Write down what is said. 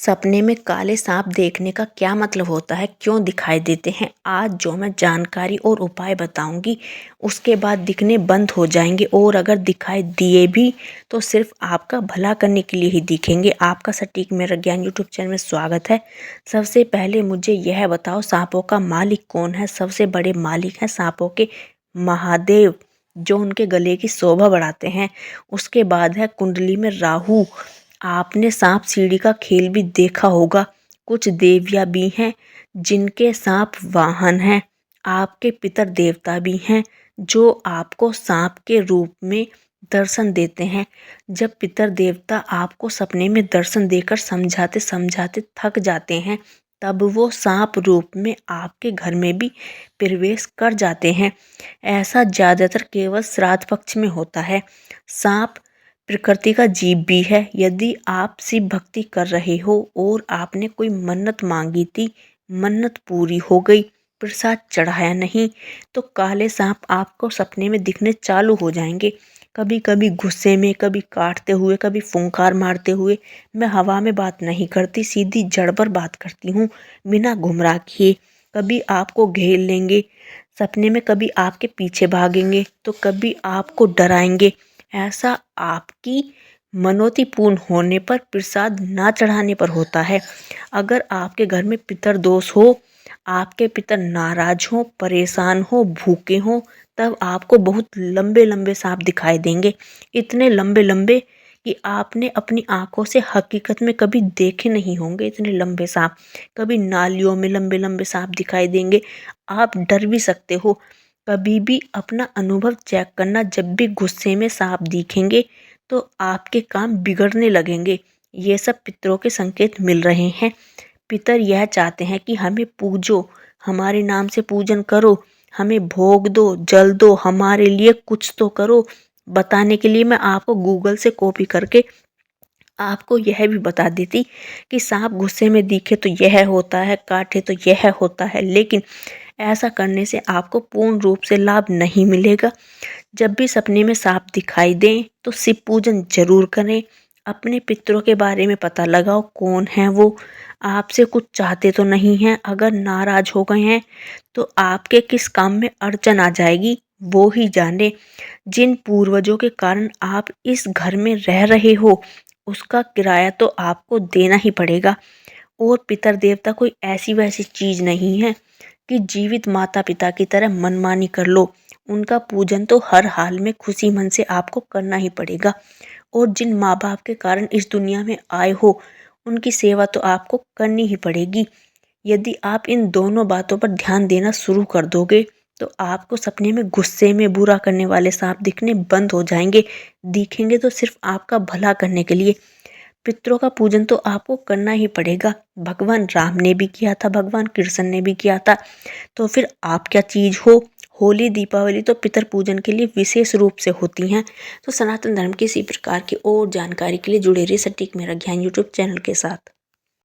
सपने में काले सांप देखने का क्या मतलब होता है, क्यों दिखाई देते हैं? आज जो मैं जानकारी और उपाय बताऊंगी उसके बाद दिखने बंद हो जाएंगे, और अगर दिखाई दिए भी तो सिर्फ आपका भला करने के लिए ही दिखेंगे। आपका सटीक मेरा ज्ञान यूट्यूब चैनल में स्वागत है। सबसे पहले मुझे यह बताओ, सांपों का मालिक कौन है? सबसे बड़े मालिक हैं सांपों के महादेव, जो उनके गले की शोभा बढ़ाते हैं। उसके बाद है कुंडली में राहु। आपने सांप सीढ़ी का खेल भी देखा होगा। कुछ देवियाँ भी हैं जिनके सांप वाहन हैं। आपके पितर देवता भी हैं जो आपको सांप के रूप में दर्शन देते हैं। जब पितर देवता आपको सपने में दर्शन देकर समझाते समझाते थक जाते हैं, तब वो सांप रूप में आपके घर में भी प्रवेश कर जाते हैं। ऐसा ज़्यादातर केवल श्राद्ध पक्ष में होता है। सांप प्रकृति का जीव भी है। यदि आप शिव भक्ति कर रहे हो और आपने कोई मन्नत मांगी थी, मन्नत पूरी हो गई, प्रसाद चढ़ाया नहीं, तो काले सांप आपको सपने में दिखने चालू हो जाएंगे। कभी कभी गुस्से में, कभी काटते हुए, कभी फुंकार मारते हुए। मैं हवा में बात नहीं करती, सीधी जड़ पर बात करती हूँ, बिना गुमराह किए। कभी आपको घेर लेंगे सपने में, कभी आपके पीछे भागेंगे, तो कभी आपको डराएंगे। ऐसा आपकी मनोती पूर्ण होने पर, प्रसाद ना चढ़ाने पर होता है। अगर आपके घर में पितर दोष हो, आपके पितर नाराज हो, परेशान हो, भूखे हो, तब आपको बहुत लंबे लंबे सांप दिखाई देंगे। इतने लंबे लंबे कि आपने अपनी आंखों से हकीकत में कभी देखे नहीं होंगे। इतने लंबे सांप, कभी नालियों में लंबे लंबे सांप दिखाई देंगे। आप डर भी सकते हो। कभी भी अपना अनुभव चेक करना, जब भी गुस्से में सांप दिखेंगे तो आपके काम बिगड़ने लगेंगे। ये सब पितरों के संकेत मिल रहे हैं। पितर यह चाहते हैं कि हमें पूजो, हमारे नाम से पूजन करो, हमें भोग दो, जल दो, हमारे लिए कुछ तो करो। बताने के लिए मैं आपको गूगल से कॉपी करके आपको यह भी बता देती कि सांप गुस्से में दिखे तो यह होता है, काटे तो यह होता है, लेकिन ऐसा करने से आपको पूर्ण रूप से लाभ नहीं मिलेगा। जब भी सपने में सांप दिखाई दें तो शिव पूजन जरूर करें। अपने पितरों के बारे में पता लगाओ, कौन है वो, आपसे कुछ चाहते तो नहीं हैं। अगर नाराज हो गए हैं तो आपके किस काम में अड़चन आ जाएगी वो ही जाने। जिन पूर्वजों के कारण आप इस घर में रह रहे हो, उसका किराया तो आपको देना ही पड़ेगा। और पितर देवता कोई ऐसी वैसी चीज नहीं है कि जीवित माता पिता की तरह मनमानी कर लो। उनका पूजन तो हर हाल में खुशी मन से आपको करना ही पड़ेगा। और जिन माँ बाप के कारण इस दुनिया में आए हो, उनकी सेवा तो आपको करनी ही पड़ेगी। यदि आप इन दोनों बातों पर ध्यान देना शुरू कर दोगे तो आपको सपने में गुस्से में बुरा करने वाले सांप दिखने बंद हो जाएंगे। दिखेंगे तो सिर्फ आपका भला करने के लिए। पितरों का पूजन तो आपको करना ही पड़ेगा। भगवान राम ने भी किया था, भगवान कृष्ण ने भी किया था, तो फिर आप क्या चीज हो? होली दीपावली तो पितर पूजन के लिए विशेष रूप से होती हैं। तो सनातन धर्म की इसी प्रकार की और जानकारी के लिए जुड़े रहिए सटीक मेरा ज्ञान यूट्यूब चैनल के साथ।